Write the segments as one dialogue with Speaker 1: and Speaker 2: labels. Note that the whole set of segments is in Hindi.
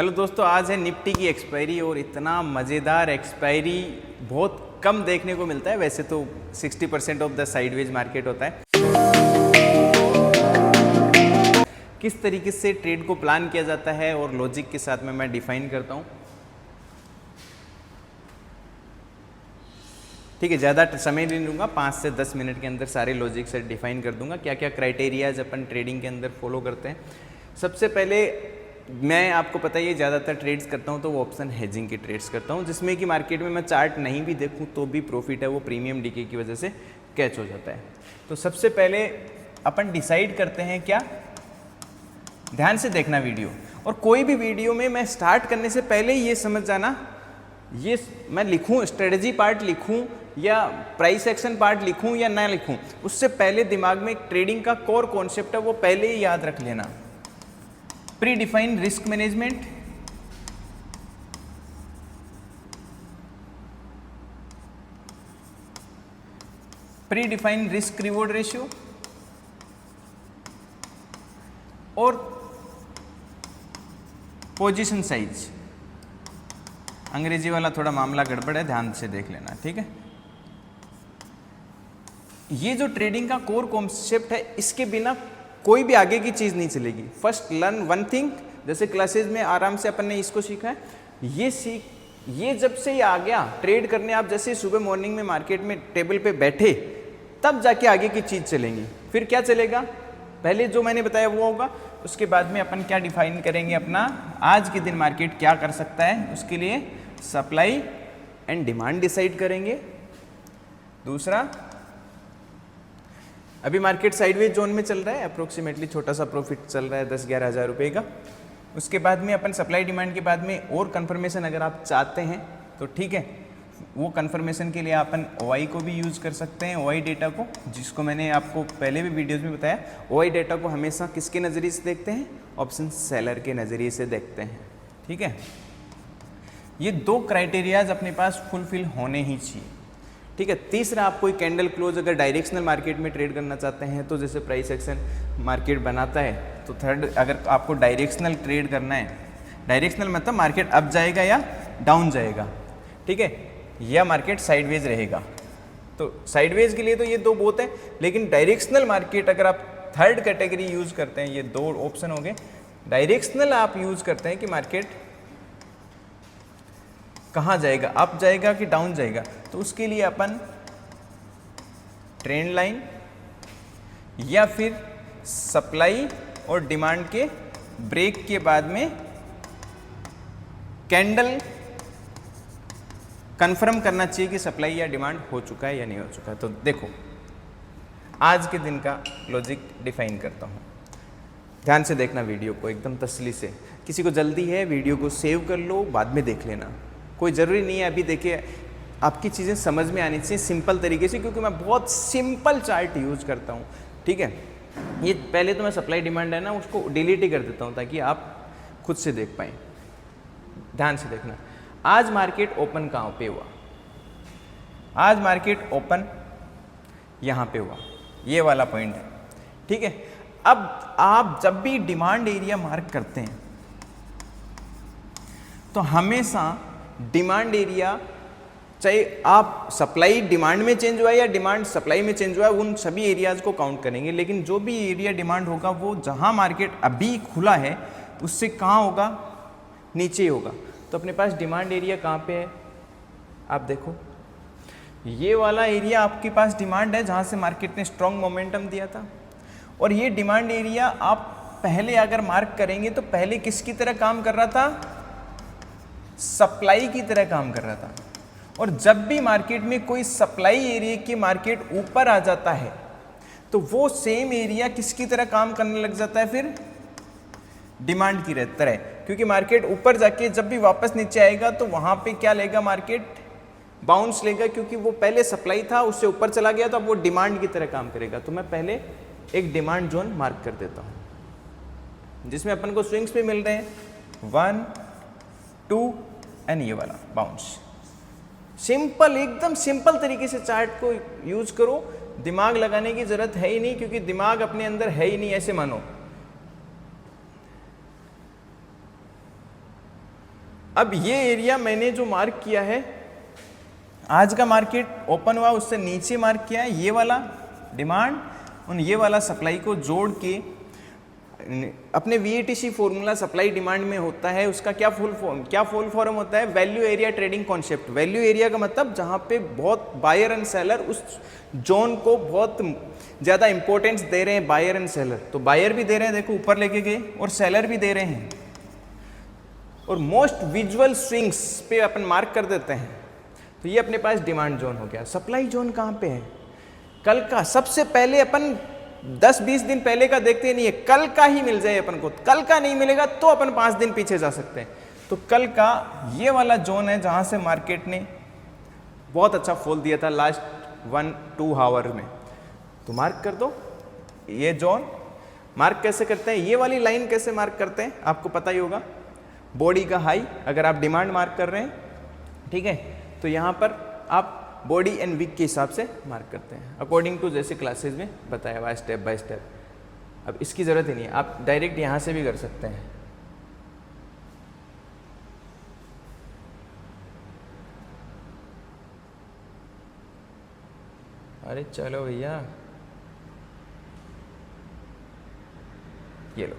Speaker 1: हेलो दोस्तों, आज है निफ्टी की एक्सपायरी और इतना मज़ेदार एक्सपायरी बहुत कम देखने को मिलता है। वैसे तो 60% ऑफ द साइडवेज मार्केट होता है। किस तरीके से ट्रेड को प्लान किया जाता है और लॉजिक के साथ में मैं डिफाइन करता हूँ। ठीक है, ज़्यादा समय नहीं लूँगा, 5 से 10 मिनट के अंदर सारे लॉजिक से डिफाइन कर दूंगा क्या क्या क्राइटेरियाज अपन ट्रेडिंग के अंदर फॉलो करते हैं। सबसे पहले मैं आपको पता ही है ज़्यादातर ट्रेड्स करता हूँ तो वो ऑप्शन हेजिंग के ट्रेड्स करता हूँ, जिसमें कि मार्केट में मैं चार्ट नहीं भी देखूँ तो भी प्रॉफिट है वो प्रीमियम डीके की वजह से कैच हो जाता है। तो सबसे पहले अपन डिसाइड करते हैं क्या, ध्यान से देखना वीडियो, और कोई भी वीडियो में मैं स्टार्ट करने से पहले ये समझ जाना, ये मैं लिखूँ स्ट्रेटजी पार्ट लिखूँ या प्राइस एक्शन पार्ट लिखूँ या ना लिखूँ, उससे पहले दिमाग में एक ट्रेडिंग का कोर कॉन्सेप्ट है वो पहले ही याद रख लेना। Pre defined risk management, pre defined risk reward ratio और पोजीशन साइज। अंग्रेजी वाला थोड़ा मामला गड़बड़ है, ध्यान से देख लेना, ठीक है। ये जो ट्रेडिंग का कोर कॉन्सेप्ट है, इसके बिना कोई भी आगे की चीज़ नहीं चलेगी। फर्स्ट लर्न वन थिंग, जैसे क्लासेज में आराम से अपन ने इसको सीखा है, ये जब से ये आ गया ट्रेड करने, आप जैसे सुबह मॉर्निंग में मार्केट में टेबल पे बैठे तब जाके आगे की चीज़ चलेंगी। फिर क्या चलेगा, पहले जो मैंने बताया वो होगा, उसके बाद में अपन क्या डिफाइन करेंगे अपना, आज के दिन मार्केट क्या कर सकता है, उसके लिए सप्लाई एंड डिमांड डिसाइड करेंगे। दूसरा, अभी मार्केट साइडवेज जोन में चल रहा है, अप्रोक्सीमेटली छोटा सा प्रॉफिट चल रहा है 10-11 हज़ार रुपये का। उसके बाद में अपन सप्लाई डिमांड के बाद में और कंफर्मेशन अगर आप चाहते हैं तो ठीक है, वो कंफर्मेशन के लिए अपन ओआई को भी यूज़ कर सकते हैं, ओआई डेटा को, जिसको मैंने आपको पहले भी वीडियोज़ में बताया। ओआई डेटा को हमेशा किसके नज़रिए से देखते हैं, ऑप्शन सेलर के नज़रिए से देखते हैं, ठीक है। ये दो क्राइटेरियाज अपने पास फुलफिल होने ही चाहिए, ठीक है। तीसरा, आप कोई कैंडल क्लोज अगर डायरेक्शनल मार्केट में ट्रेड करना चाहते हैं तो जैसे प्राइस एक्शन मार्केट बनाता है, तो थर्ड, अगर आपको डायरेक्शनल ट्रेड करना है, डायरेक्शनल मतलब मार्केट अप जाएगा या डाउन जाएगा, ठीक है, या मार्केट साइडवेज रहेगा, तो साइडवेज के लिए तो ये दो बहुत है। लेकिन डायरेक्शनल मार्केट अगर आप थर्ड कैटेगरी यूज़ करते हैं, ये दो ऑप्शन हो गए, डायरेक्शनल आप यूज़ करते हैं कि मार्केट कहाँ जाएगा, अप जाएगा कि डाउन जाएगा, तो उसके लिए अपन ट्रेंड लाइन या फिर सप्लाई और डिमांड के ब्रेक के बाद में कैंडल कंफर्म करना चाहिए कि सप्लाई या डिमांड हो चुका है या नहीं हो चुका है। तो देखो, आज के दिन का लॉजिक डिफाइन करता हूँ, ध्यान से देखना वीडियो को एकदम तसल्ली से। किसी को जल्दी है वीडियो को सेव कर लो, बाद में देख लेना, कोई ज़रूरी नहीं है अभी देखिए, आपकी चीज़ें समझ में आनी चाहिए सिंपल तरीके से, क्योंकि मैं बहुत सिंपल चार्ट यूज़ करता हूँ, ठीक है। ये पहले तो मैं सप्लाई डिमांड है ना, उसको डिलीट ही कर देता हूँ ताकि आप खुद से देख पाएँ। ध्यान से देखना, आज मार्केट ओपन कहाँ पे हुआ, आज मार्केट ओपन यहाँ पे हुआ, ये वाला पॉइंट है, ठीक है। अब आप जब भी डिमांड एरिया मार्क करते हैं तो हमेशा डिमांड एरिया, चाहे आप सप्लाई डिमांड में चेंज हुआ है या डिमांड सप्लाई में चेंज हुआ है, उन सभी एरियाज को काउंट करेंगे। लेकिन जो भी एरिया डिमांड होगा वो जहां मार्केट अभी खुला है उससे कहाँ होगा, नीचे होगा। तो अपने पास डिमांड एरिया कहाँ पे है, आप देखो, ये वाला एरिया आपके पास डिमांड है जहाँ से मार्केट ने स्ट्रॉन्ग मोमेंटम दिया था। और ये डिमांड एरिया आप पहले अगर मार्क करेंगे तो पहले किसकी तरह काम कर रहा था, सप्लाई की तरह काम कर रहा था। और जब भी मार्केट में कोई सप्लाई एरिया की मार्केट ऊपर आ जाता है तो वो सेम एरिया किसकी तरह काम करने लग जाता है, फिर डिमांड की तरह, क्योंकि मार्केट ऊपर जाके जब भी वापस नीचे आएगा तो वहां पे क्या लेगा, मार्केट बाउंस लेगा, क्योंकि वो पहले सप्लाई था उससे ऊपर चला गया तो अब वो डिमांड की तरह काम करेगा। तो मैं पहले एक डिमांड जोन मार्क कर देता हूं जिसमें अपन को स्विंग्स पे मिल रहे हैं 1, 2 एंड ये वाला बाउंस। सिंपल, एकदम सिंपल तरीके से चार्ट को यूज करो, दिमाग लगाने की जरूरत है ही नहीं, क्योंकि दिमाग अपने अंदर है ही नहीं, ऐसे मानो। अब ये एरिया मैंने जो मार्क किया है, आज का मार्केट ओपन हुआ उससे नीचे मार्क किया है, ये वाला डिमांड और ये वाला सप्लाई को जोड़ के अपने VATC फॉर्मूला सप्लाई डिमांड में होता है, उसका क्या फुल फॉर्म होता है, value area trading concept. Value area का मतलब जहाँ पे बहुत बायर एंड सेलर उस जोन को बहुत ज़्यादा इंपॉर्टेंस दे रहे हैं, बायर एंड सेलर। तो बायर भी दे रहे हैं, देखो ऊपर लेके गए, और सेलर भी दे रहे हैं, और मोस्ट विजुअल स्विंग्स पे अपन मार्क कर देते हैं। तो ये अपने पास डिमांड जोन हो गया। सप्लाई जोन कहाँ पे है? कल का सबसे पहले अपन 10-20 दिन पहले का देखते नहीं है, कल का ही मिल जाए अपन को। कल का नहीं मिलेगा तो अपन 5 दिन पीछे जा सकते हैं। तो कल का ये वाला जोन है जहां से मार्केट ने बहुत अच्छा फॉल दिया था लास्ट 1-2 आवर में। तो मार्क कर दो ये जोन। मार्क कैसे करते हैं? ये वाली लाइन कैसे मार्क करते हैं आपको पता ही होगा, बॉडी का हाई अगर आप डिमांड मार्क कर रहे हैं, ठीक है, तो यहाँ पर आप बॉडी एंड वीक के हिसाब से मार्क करते हैं अकॉर्डिंग टू जैसे क्लासेस में बताया हुआ स्टेप बाय स्टेप। अब इसकी ज़रूरत ही नहीं है, आप डायरेक्ट यहाँ से भी कर सकते हैं। अरे चलो भैया, ये लो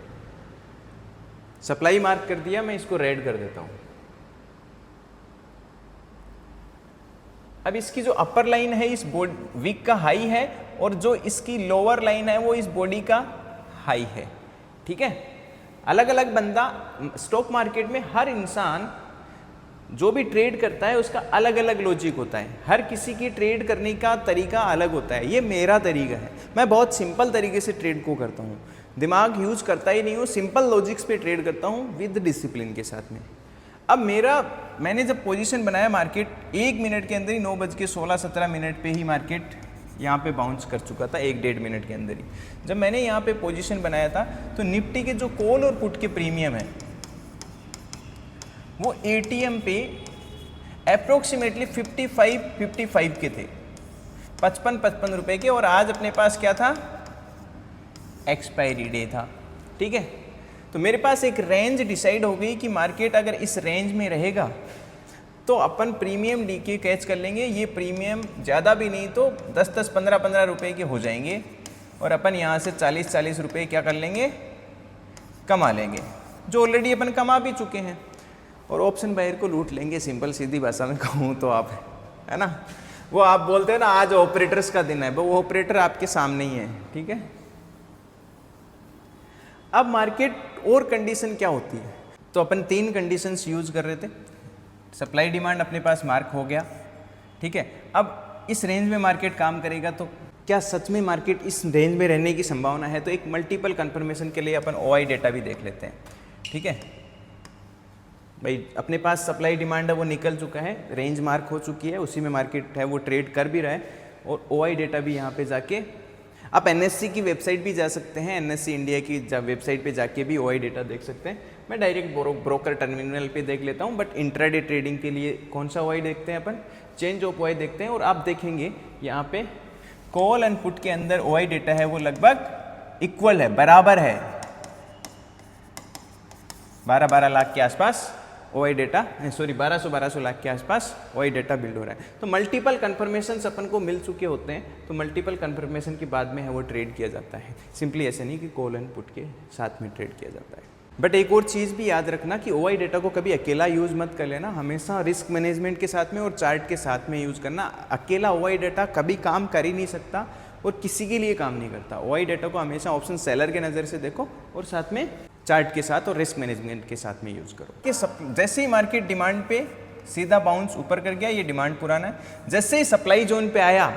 Speaker 1: सप्लाई मार्क कर दिया, मैं इसको रेड कर देता हूँ। अब इसकी जो अपर लाइन है इस वीक का हाई है, और जो इसकी लोअर लाइन है वो इस बॉडी का हाई है, ठीक है। अलग अलग बंदा स्टॉक मार्केट में, हर इंसान जो भी ट्रेड करता है उसका अलग अलग लॉजिक होता है, हर किसी की ट्रेड करने का तरीका अलग होता है। ये मेरा तरीका है, मैं बहुत सिंपल तरीके से ट्रेड को करता हूँ, दिमाग यूज करता ही नहीं हूँ, सिंपल लॉजिक्स पे ट्रेड करता हूँ विद डिसिप्लिन के साथ में। अब मैंने जब पोजीशन बनाया, मार्केट 1 मिनट के अंदर ही 9:16-17 पे ही मार्केट यहाँ पे बाउंस कर चुका था, 1-1.5 मिनट के अंदर ही। जब मैंने यहाँ पे पोजीशन बनाया था तो निफ्टी के जो कॉल और पुट के प्रीमियम है वो ATM पे अप्रोक्सीमेटली 55 के थे, 55 रुपए के, और आज अपने पास क्या था, एक्सपायरी डे था, ठीक है। तो मेरे पास एक रेंज डिसाइड हो गई कि मार्केट अगर इस रेंज में रहेगा तो अपन प्रीमियम डीके कैच कर लेंगे। ये प्रीमियम ज़्यादा भी नहीं तो 10-10, 15-15 रुपए के हो जाएंगे, और अपन यहाँ से 40-40 रुपए क्या कर लेंगे, कमा लेंगे, जो ऑलरेडी अपन कमा भी चुके हैं, और ऑप्शन बायर को लूट लेंगे। सिंपल सीधी भाषा में कहूँ तो आप, है ना, वो आप बोलते हैं ना आज ऑपरेटर्स का दिन है, वो ऑपरेटर आपके सामने ही है, ठीक है। अब मार्केट और कंडीशन क्या होती है, तो अपन 3 कंडीशंस यूज कर रहे थे। सप्लाई डिमांड अपने पास मार्क हो गया, ठीक है। अब इस रेंज में मार्केट काम करेगा तो क्या सच में मार्केट इस रेंज में रहने की संभावना है? तो एक मल्टीपल कंफर्मेशन के लिए अपन OI डेटा भी देख लेते हैं, ठीक है भाई। अपने पास सप्लाई डिमांड है वो निकल चुका है, रेंज मार्क हो चुकी है, उसी में मार्केट है वो ट्रेड कर भी रहा है, और OI डेटा भी यहाँ पे जाके आप NSE की वेबसाइट भी जा सकते हैं, NSE इंडिया की वेबसाइट पे जाके भी OI डेटा देख सकते हैं। मैं डायरेक्ट ब्रोकर टर्मिनल पे देख लेता हूँ, बट इंट्राडे ट्रेडिंग के लिए कौन सा OI देखते हैं अपन, चेंज ऑफ OI देखते हैं। और आप देखेंगे यहाँ पे कॉल एंड पुट के अंदर OI डेटा है वो लगभग इक्वल है, बराबर है, 12 लाख के आसपास OI डेटा, सॉरी 1200 लाख के आसपास OI डेटा बिल्ड हो रहा है। तो मल्टीपल कन्फर्मेशंस अपन को मिल चुके होते हैं, तो मल्टीपल कन्फर्मेशन के बाद में है वो ट्रेड किया जाता है। सिंपली ऐसे नहीं कि कॉल एंड पुट के साथ में ट्रेड किया जाता है। बट एक और चीज़ भी याद रखना कि OI डेटा को कभी अकेला यूज़ मत कर लेना, हमेशा रिस्क मैनेजमेंट के साथ में और चार्ट के साथ में यूज़ करना। अकेला OI डेटा कभी काम कर ही नहीं सकता और किसी के लिए काम नहीं करता। OI डेटा को हमेशा ऑप्शन सेलर के नज़र से देखो और साथ में चार्ट के साथ और रिस्क मैनेजमेंट के साथ में यूज़ करो। कि जैसे ही मार्केट डिमांड पे सीधा बाउंस ऊपर कर गया, ये डिमांड पुराना है, जैसे ही सप्लाई जोन पे आया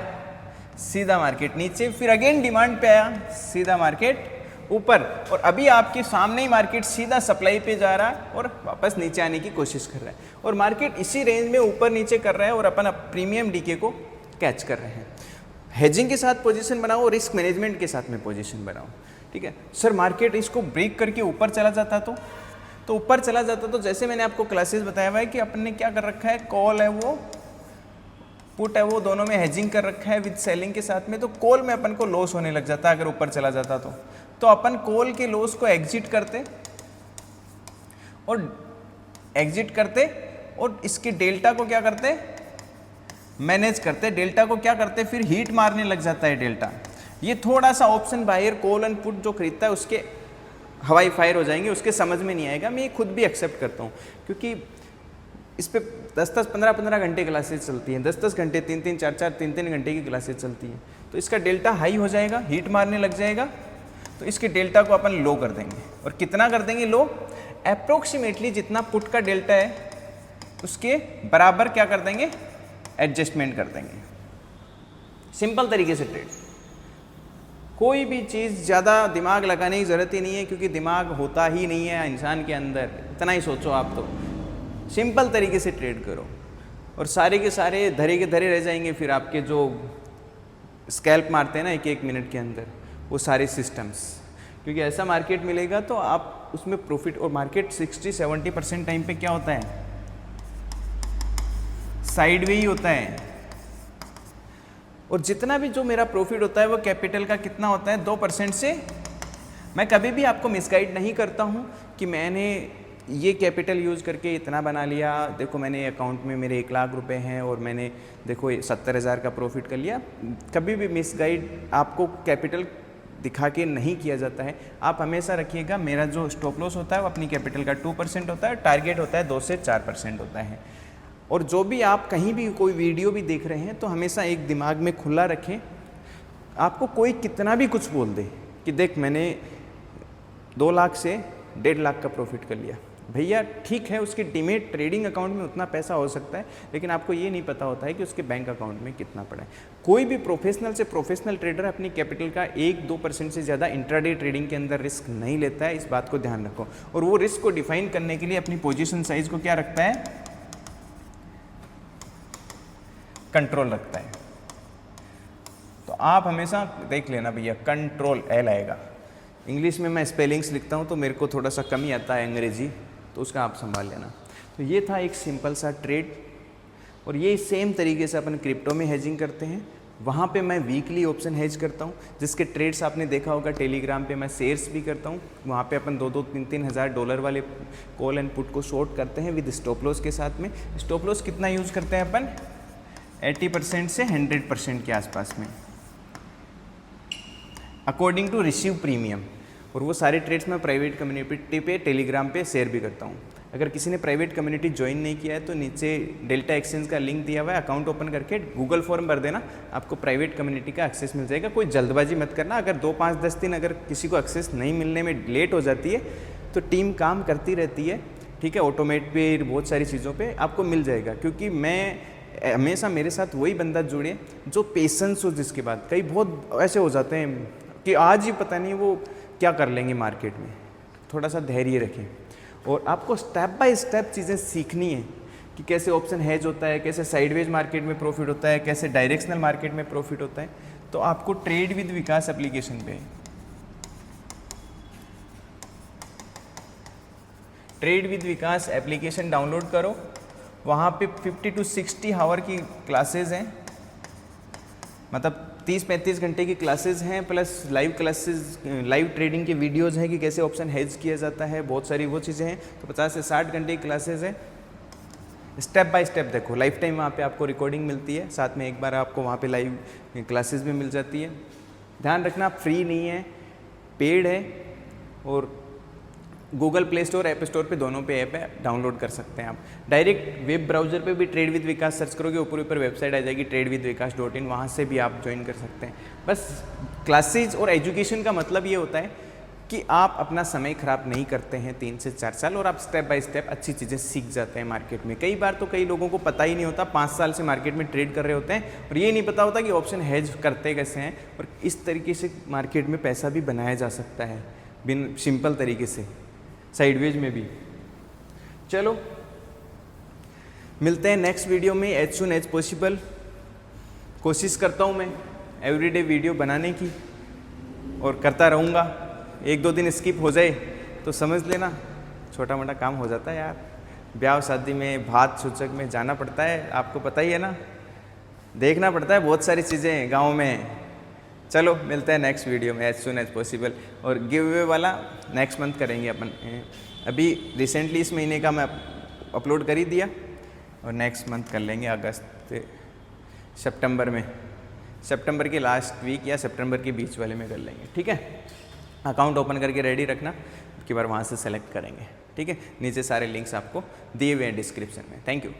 Speaker 1: सीधा मार्केट नीचे, फिर अगेन डिमांड पे आया सीधा मार्केट ऊपर, और अभी आपके सामने ही मार्केट सीधा सप्लाई पे जा रहा है और वापस नीचे आने की कोशिश कर रहा है, और मार्केट इसी रेंज में ऊपर नीचे कर रहा है और अपन प्रीमियम डीके को कैच कर रहे हैं। हेजिंग के साथ पोजीशन बनाओ, रिस्क मैनेजमेंट के साथ में पोजीशन बनाओ, ठीक है। सर मार्केट इसको ब्रेक करके ऊपर चला जाता तो ऊपर चला जाता तो जैसे मैंने आपको क्लासेस बताया हुआ है कि अपन ने क्या कर रखा है, कॉल है वो पुट है वो दोनों में हेजिंग कर रखा है विद सेलिंग के साथ में। तो कॉल में अपन को लॉस होने लग जाता है अगर ऊपर चला जाता तो अपन कॉल के लॉस को एग्जिट करते और एग्जिट करते और इसके डेल्टा को क्या करते, मैनेज करते, डेल्टा को क्या करते, फिर हीट मारने लग जाता है डेल्टा। ये थोड़ा सा option buyer call and put जो खरीदता है उसके हवाई फायर हो जाएंगे, उसके समझ में नहीं आएगा। मैं ये खुद भी एक्सेप्ट करता हूँ, क्योंकि इस पे 10-10, 15-15 घंटे क्लासेस चलती हैं, 10-10 घंटे, 3-3, 4-4, 3-3 घंटे की क्लासेस चलती हैं। तो इसका डेल्टा हाई हो जाएगा, हीट मारने लग जाएगा, तो इसके डेल्टा को अपन लो कर देंगे। और कितना कर देंगे लो, अप्रोक्सीमेटली जितना पुट का डेल्टा है उसके बराबर क्या कर देंगे, एडजस्टमेंट कर देंगे। सिंपल तरीके से ट्रेड, कोई भी चीज़ ज़्यादा दिमाग लगाने की ज़रूरत ही नहीं है, क्योंकि दिमाग होता ही नहीं है इंसान के अंदर, इतना ही सोचो आप। तो सिंपल तरीके से ट्रेड करो और सारे के सारे धरे के धरे रह जाएंगे। फिर आपके जो स्कैल्प मारते हैं ना 1-1 मिनट के अंदर, वो सारे सिस्टम्स, क्योंकि ऐसा मार्केट मिलेगा तो आप उसमें प्रॉफिट। और मार्केट 60-70% टाइम पे क्या होता है, साइड वे ही होता है। और जितना भी जो मेरा प्रॉफिट होता है वो कैपिटल का कितना होता है, 2% से। मैं कभी भी आपको मिसगाइड नहीं करता हूँ कि मैंने ये कैपिटल यूज़ करके इतना बना लिया, देखो मैंने अकाउंट में मेरे 1 लाख रुपए हैं और मैंने देखो 70,000 का प्रॉफिट कर लिया। कभी भी मिसगाइड आपको कैपिटल दिखा के नहीं किया जाता है। आप हमेशा रखिएगा मेरा जो स्टॉप लॉस होता है वो अपनी कैपिटल का 2% होता है, टारगेट होता है 2 से 4% होता है। और जो भी आप कहीं भी कोई वीडियो भी देख रहे हैं तो हमेशा एक दिमाग में खुला रखें, आपको कोई कितना भी कुछ बोल दे कि देख मैंने 2 लाख से 1.5 लाख का प्रॉफिट कर लिया, भैया ठीक है, उसके डीमेट ट्रेडिंग अकाउंट में उतना पैसा हो सकता है, लेकिन आपको ये नहीं पता होता है कि उसके बैंक अकाउंट में कितना पड़ा है। कोई भी प्रोफेशनल से प्रोफेशनल ट्रेडर अपनी कैपिटल का 1-2% से ज़्यादा इंट्राडे ट्रेडिंग के अंदर रिस्क नहीं लेता है, इस बात को ध्यान रखो। और वो रिस्क को डिफाइन करने के लिए अपनी पोजीशन साइज को क्या रखता है, कंट्रोल रखता है। तो आप हमेशा देख लेना भैया, कंट्रोल एल आएगा। इंग्लिश में मैं स्पेलिंग्स लिखता हूँ तो मेरे को थोड़ा सा कम ही आता है अंग्रेजी, तो उसका आप संभाल लेना। तो ये था एक सिंपल सा ट्रेड। और ये सेम तरीके से अपन क्रिप्टो में हेजिंग करते हैं। वहाँ पे मैं वीकली ऑप्शन हेज करता हूँ, जिसके ट्रेड्स आपने देखा होगा टेलीग्राम पे मैं शेयर्स भी करता हूँ। वहाँ पे अपन 2-2, 3-3 हज़ार डॉलर वाले कॉल एंड पुट को शॉर्ट करते हैं विद स्टॉप लॉस के साथ में। स्टॉप लॉस कितना यूज़ करते हैं अपन, 80% से 100% के आसपास में, अकॉर्डिंग टू रिसीव प्रीमियम। और वो सारे ट्रेड्स मैं प्राइवेट कम्युनिटी पे टेलीग्राम पे शेयर भी करता हूँ। अगर किसी ने प्राइवेट कम्युनिटी ज्वाइन नहीं किया है तो नीचे डेल्टा एक्सचेंज का लिंक दिया हुआ है, अकाउंट ओपन करके गूगल फॉर्म भर देना, आपको प्राइवेट कम्युनिटी का एक्सेस मिल जाएगा। कोई जल्दबाजी मत करना, अगर 2, 5, 10 दिन अगर किसी को एक्सेस नहीं मिलने में लेट हो जाती है तो टीम काम करती रहती है, ठीक है, ऑटोमेट पे बहुत सारी चीज़ों पर आपको मिल जाएगा। क्योंकि मैं हमेशा मेरे साथ वही बंदा जुड़े जो पेशेंस हो, जिसके बाद कई बहुत ऐसे हो जाते हैं कि आज ही पता नहीं वो क्या कर लेंगे मार्केट में। थोड़ा सा धैर्य रखें और आपको स्टेप बाय स्टेप चीज़ें सीखनी है कि कैसे ऑप्शन हेज होता है, कैसे साइडवेज मार्केट में प्रॉफिट होता है, कैसे डायरेक्शनल मार्केट में प्रॉफिट होता है। तो आपको ट्रेड विद विकास एप्लीकेशन पे, trade with Vikas application download करो। वहाँ पे 50 to 60 आवर की क्लासेज हैं, मतलब 30-35 घंटे की क्लासेज हैं, plus live classes, live trading के वीडियोज़ हैं कि कैसे ऑप्शन हेज किया जाता है, बहुत सारी वो चीज़ें हैं। तो 50 से 60 घंटे की क्लासेज हैं, स्टेप बाय स्टेप देखो। लाइफ टाइम वहाँ पे आपको रिकॉर्डिंग मिलती है, साथ में एक बार आपको वहाँ पे लाइव क्लासेस भी मिल जाती है। ध्यान रखना फ्री नहीं है, पेड है। और Google play store, app store पे दोनों पे ऐप है, डाउनलोड कर सकते हैं आप। डायरेक्ट वेब ब्राउज़र पे भी ट्रेड विद विकास सर्च करोगे, ऊपर वेबसाइट आ जाएगी tradewithvikas.in, वहाँ से भी आप ज्वाइन कर सकते हैं। बस क्लासेज और एजुकेशन का मतलब ये होता है कि आप अपना समय खराब नहीं करते हैं 3 से 4 साल, और आप स्टेप बाय स्टेप अच्छी चीज़ें सीख जाते हैं मार्केट में। कई बार तो कई लोगों को पता ही नहीं होता, 5 साल से मार्केट में ट्रेड कर रहे होते हैं और ये नहीं पता होता कि ऑप्शन हेज करते कैसे हैं, और इस तरीके से मार्केट में पैसा भी बनाया जा सकता है बिन सिंपल तरीके से, साइडवेज में भी। चलो मिलते हैं नेक्स्ट वीडियो में एज सुन एज पॉसिबल। कोशिश करता हूँ मैं एवरीडे वीडियो बनाने की और करता रहूँगा। 1-2 दिन स्किप हो जाए तो समझ लेना छोटा मोटा काम हो जाता है यार। ब्याह शादी में, भात सूचक में जाना पड़ता है, आपको पता ही है ना, देखना पड़ता है बहुत सारी चीज़ें गाँव में। चलो मिलते हैं नेक्स्ट वीडियो में एज सुन एज पॉसिबल। और गिव अवे वाला नेक्स्ट मंथ करेंगे अपन। अभी रिसेंटली इस महीने का मैं अपलोड कर ही दिया और नेक्स्ट मंथ कर लेंगे अगस्त सितंबर में, सितंबर के लास्ट वीक या सितंबर के बीच वाले में कर लेंगे, ठीक है। अकाउंट ओपन करके रेडी रखना, उसके बाद वहाँ से सेलेक्ट करेंगे, ठीक है। नीचे सारे लिंक्स आपको दिए हुए हैं डिस्क्रिप्शन में। Thank you.